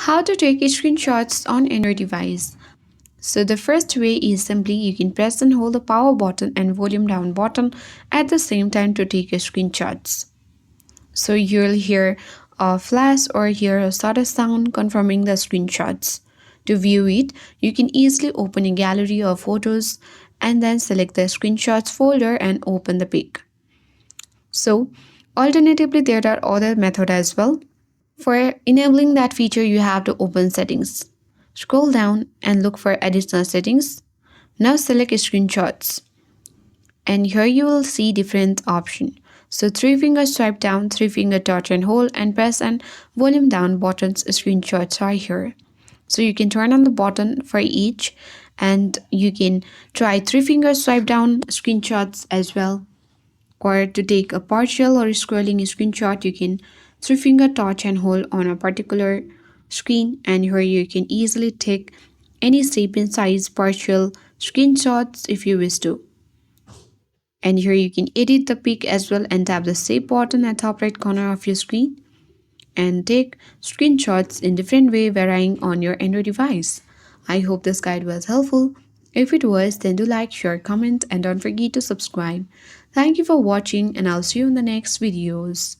How to take screenshots on Android device. So the first way is simply you can press and hold the power button and volume down button at the same time to take screenshots. So you'll hear a flash or hear a stutter sound confirming the screenshots. To view it, you can easily open a gallery of photos and then select the screenshots folder and open the pic. So alternatively, there are other methods as well. For enabling that feature, you have to open settings. Scroll down and look for additional settings. Now select screenshots. And here you will see different options. So three finger swipe down, three finger touch and hold and press and volume down buttons screenshots are here. So you can turn on the button for each and you can try three finger swipe down screenshots as well. Or to take a partial or scrolling screenshot, you can three finger touch and hold on a particular screen, and here you can easily take any shape and size partial screenshots if you wish to. And here you can edit the pic as well and tap the save button at top right corner of your screen and take screenshots in different way varying on your Android device. I hope this guide was helpful. If it was, then do like, share, comment and don't forget to subscribe. Thank you for watching and I'll see you in the next videos.